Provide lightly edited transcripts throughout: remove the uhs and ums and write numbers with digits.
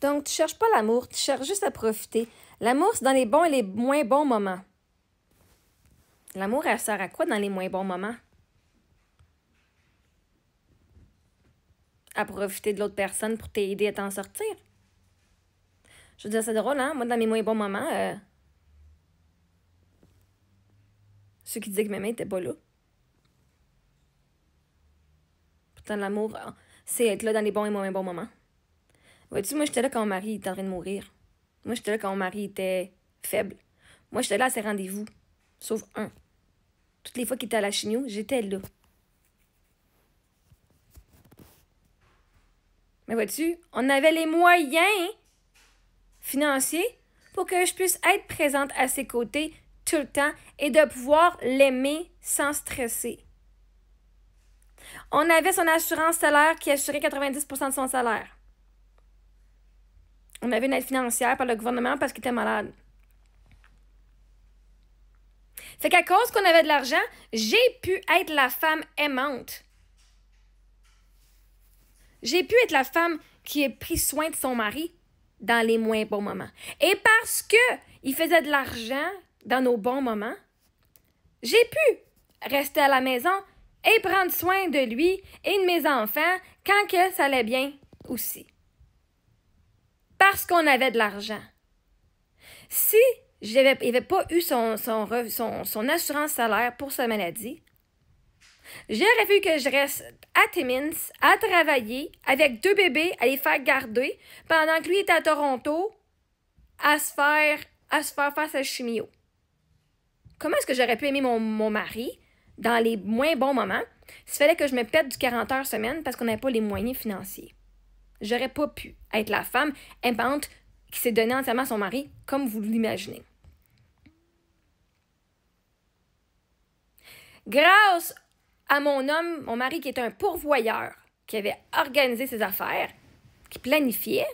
Donc, tu cherches pas l'amour, tu cherches juste à profiter. L'amour, c'est dans les bons et les moins bons moments. L'amour, elle sert à quoi dans les moins bons moments? À profiter de l'autre personne pour t'aider à t'en sortir. Je veux dire, c'est drôle, hein? Moi, dans mes moins bons moments, ceux qui disaient que ma mère n'était pas là. Pourtant, l'amour, c'est être là dans les bons et moins bons moments. Vois-tu, moi, j'étais là quand mon mari était en train de mourir. Moi, j'étais là quand mon mari était faible. Moi, j'étais là à ses rendez-vous. Sauf un. Toutes les fois qu'il était à la chimio, j'étais là. Mais vois-tu, on avait les moyens financiers pour que je puisse être présente à ses côtés tout le temps et de pouvoir l'aimer sans stresser. On avait son assurance salaire qui assurait 90% de son salaire. On avait une aide financière par le gouvernement parce qu'il était malade. Fait qu'à cause qu'on avait de l'argent, j'ai pu être la femme aimante. J'ai pu être la femme qui a pris soin de son mari dans les moins bons moments. Et parce qu'il faisait de l'argent dans nos bons moments, j'ai pu rester à la maison et prendre soin de lui et de mes enfants quand que ça allait bien aussi. Parce qu'on avait de l'argent. Si il n'avait pas eu son assurance salaire pour sa maladie, j'aurais vu que je reste à Timmins, à travailler, avec 2 bébés, à les faire garder, pendant que lui était à Toronto, à se faire sa chimio. Comment est-ce que j'aurais pu aimer mon mari dans les moins bons moments s'il fallait que je me pète du 40 heures semaine parce qu'on n'avait pas les moyens financiers? J'aurais pas pu être la femme aimante qui s'est donnée entièrement à son mari, comme vous l'imaginez. Grâce à mon homme, mon mari qui est un pourvoyeur, qui avait organisé ses affaires, qui planifiait,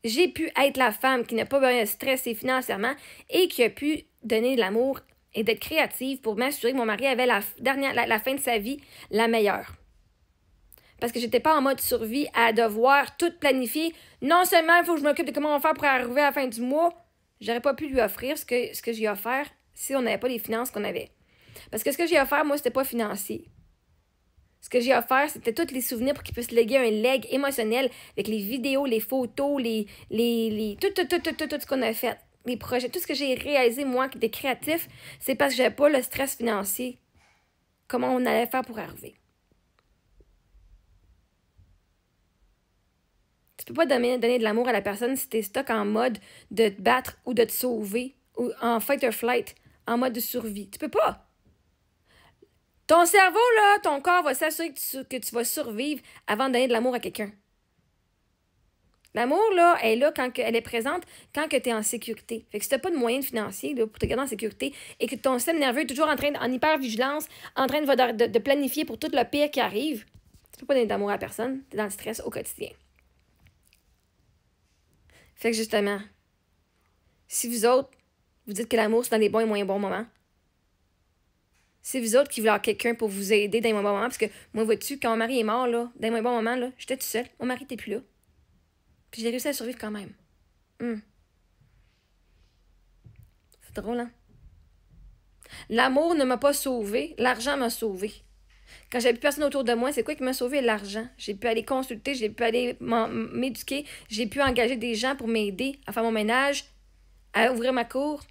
j'ai pu être la femme qui n'a pas besoin de stresser financièrement et qui a pu donner de l'amour et d'être créative pour m'assurer que mon mari avait la fin de sa vie la meilleure. Parce que j'étais pas en mode survie à devoir tout planifier. Non seulement il faut que je m'occupe de comment on va faire pour arriver à la fin du mois, j'aurais pas pu lui offrir ce que j'ai offert si on n'avait pas les finances qu'on avait. Parce que ce que j'ai offert, moi, c'était pas financier. Ce que j'ai offert, c'était tous les souvenirs pour qu'il puisse léguer un leg émotionnel avec les vidéos, les photos, tout ce qu'on a fait. Les projets, tout ce que j'ai réalisé, moi, qui était créatif, c'est parce que j'avais pas le stress financier. Comment on allait faire pour arriver. Tu peux pas donner de l'amour à la personne si t'es stock en mode de te battre ou de te sauver ou en fight or flight, en mode de survie. Tu peux pas. Ton cerveau, là, ton corps va s'assurer que tu vas survivre avant de donner de l'amour à quelqu'un. L'amour, là, elle est là quand elle est présente quand tu es en sécurité. Fait que si tu n'as pas de moyens financiers là, pour te garder en sécurité et que ton système nerveux est toujours en hypervigilance, en train de planifier pour tout le pire qui arrive, tu peux pas donner d'amour à personne. Tu es dans le stress au quotidien. Fait que justement, si vous autres, vous dites que l'amour, c'est dans les bons et moins bons moments, c'est vous autres qui voulez avoir quelqu'un pour vous aider dans les moins bons moments, parce que moi, vois-tu, quand mon mari est mort, là, dans les moins bons moments, là, j'étais toute seule. Mon mari n'était plus là. Puis j'ai réussi à survivre quand même. C'est drôle, hein? L'amour ne m'a pas sauvée, l'argent m'a sauvée. Quand j'avais plus personne autour de moi, c'est quoi qui m'a sauvé? L'argent. J'ai pu aller consulter, j'ai pu aller m'éduquer, j'ai pu engager des gens pour m'aider à faire mon ménage, à ouvrir ma cour.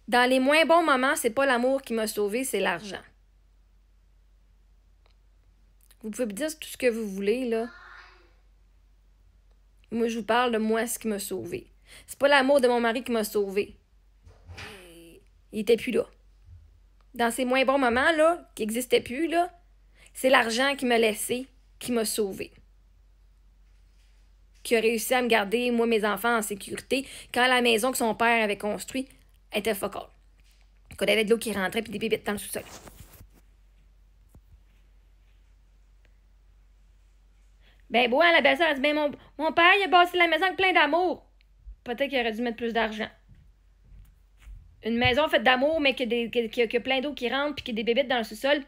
Dans les moins bons moments, c'est pas l'amour qui m'a sauvé, c'est l'argent. Vous pouvez me dire tout ce que vous voulez, là. Moi, je vous parle de moi, ce qui m'a sauvé. C'est pas l'amour de mon mari qui m'a sauvé. Il était plus là. Dans ces moins bons moments, là, qui n'existaient plus, là, c'est l'argent qui m'a laissé, qui m'a sauvé. Qui a réussi à me garder, moi, mes enfants, en sécurité, quand la maison que son père avait construite était focal. Qu'on avait de l'eau qui rentrait puis des bébites dans le sous-sol. Ben, bon, la belle-sœur a dit, ben, mon père, il a bâti la maison avec plein d'amour. Peut-être qu'il aurait dû mettre plus d'argent. Une maison faite d'amour, mais qui a plein d'eau qui rentre puis qui a des bébites dans le sous-sol,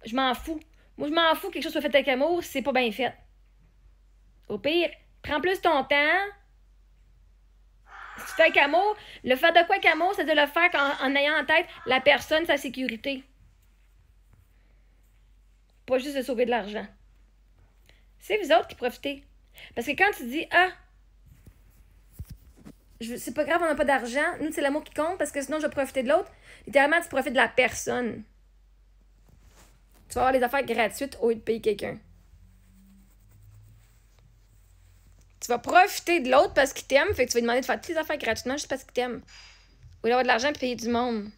je m'en fous. Moi, je m'en fous que quelque chose soit fait avec amour si c'est pas bien fait. Au pire, prends plus ton temps. Si tu fais avec amour, le faire de quoi avec amour, c'est de le faire en ayant en tête la personne, sa sécurité. Pas juste de sauver de l'argent. C'est vous autres qui profitez. Parce que quand tu dis, ah, c'est pas grave, on n'a pas d'argent, nous, c'est l'amour qui compte parce que sinon, je vais profiter de l'autre. Littéralement, tu profites de la personne. Tu vas avoir les affaires gratuites au lieu de payer quelqu'un. Tu vas profiter de l'autre parce qu'il t'aime, fait que tu vas lui demander de faire toutes les affaires gratuitement juste parce qu'il t'aime. Au lieu d'avoir de l'argent et payer du monde.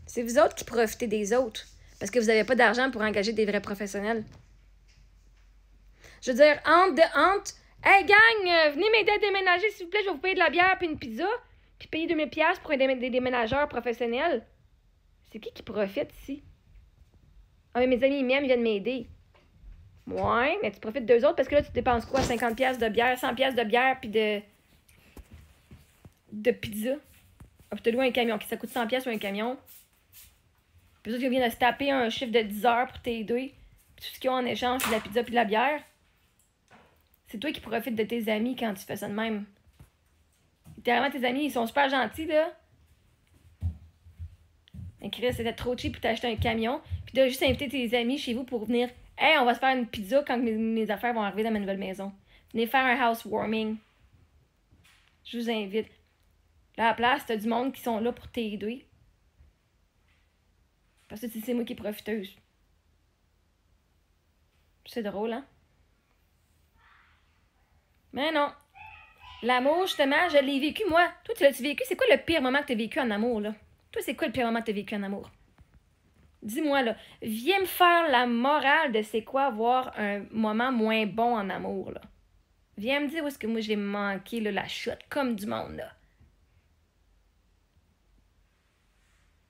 C'est vous autres qui profitez des autres. Parce que vous n'avez pas d'argent pour engager des vrais professionnels. Je veux dire, entre hey gang, venez m'aider à déménager, s'il vous plaît, je vais vous payer de la bière puis une pizza, puis payer 2000$ pour des déménageurs professionnels. C'est qui profite ici? Ah, mais mes amis, ils m'aiment, ils viennent m'aider. Ouais, mais tu profites d'eux autres parce que là, tu dépenses quoi? 50$ de bière, 100$ de bière, puis de pizza. Ah, puis tu loues un camion, qui ça coûte 100$ sur un camion. Puis eux autres, ils viennent de se taper un chiffre de 10 heures pour t'aider. Puis tout ce qu'ils ont en échange, c'est de la pizza puis de la bière. C'est toi qui profites de tes amis quand tu fais ça de même. Littéralement, tes amis, ils sont super gentils, là. Mais Chris, c'était trop cheap pour t'acheter un camion. Puis de juste inviter tes amis chez vous pour venir. Hey, on va se faire une pizza quand mes affaires vont arriver dans ma nouvelle maison. Venez faire un housewarming. Je vous invite. Là, à la place, t'as du monde qui sont là pour t'aider. Parce que c'est moi qui est profiteuse. C'est drôle, hein? Mais non. L'amour, justement, je l'ai vécu, moi. Toi, tu l'as-tu vécu? C'est quoi le pire moment que tu as vécu en amour, là? Toi, c'est quoi le pire moment que tu as vécu en amour? Dis-moi, là. Viens me faire la morale de c'est quoi avoir un moment moins bon en amour, là. Viens me dire où est-ce que moi, j'ai manqué, là, la chute, comme du monde, là.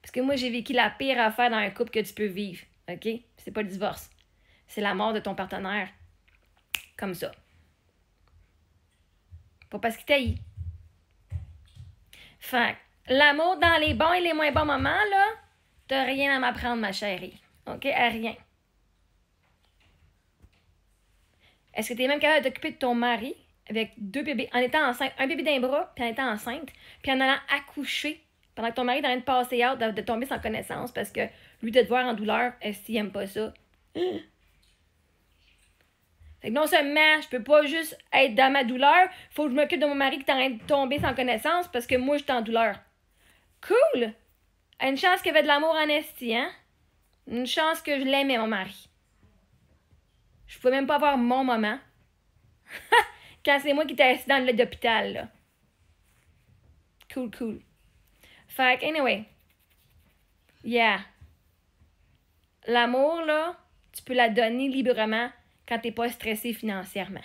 Parce que moi, j'ai vécu la pire affaire dans un couple que tu peux vivre, OK? C'est pas le divorce. C'est la mort de ton partenaire. Comme ça. Pas parce qu'il t'haït. Fait l'amour dans les bons et les moins bons moments, là, t'as rien à m'apprendre, ma chérie. OK? À rien. Est-ce que t'es même capable de t'occuper de ton mari avec 2 bébés, en étant enceinte, un bébé d'un bras, puis en étant enceinte, puis en allant accoucher, pendant que ton mari est en train de passer out, de tomber sans connaissance, parce que lui, de te voir en douleur, est-ce qu'il aime pas ça? Fait que non seulement je peux pas juste être dans ma douleur, faut que je m'occupe de mon mari qui est en train de tomber sans connaissance parce que moi, je suis en douleur. Cool! Une chance qu'il y avait de l'amour en esti, hein? Une chance que je l'aimais, mon mari. Je pouvais même pas avoir mon moment. Quand c'est moi qui étais assis dans le lit d'hôpital, là. Cool. Fait que, anyway. Yeah. L'amour, là, tu peux la donner librement quand t'es pas stressé financièrement.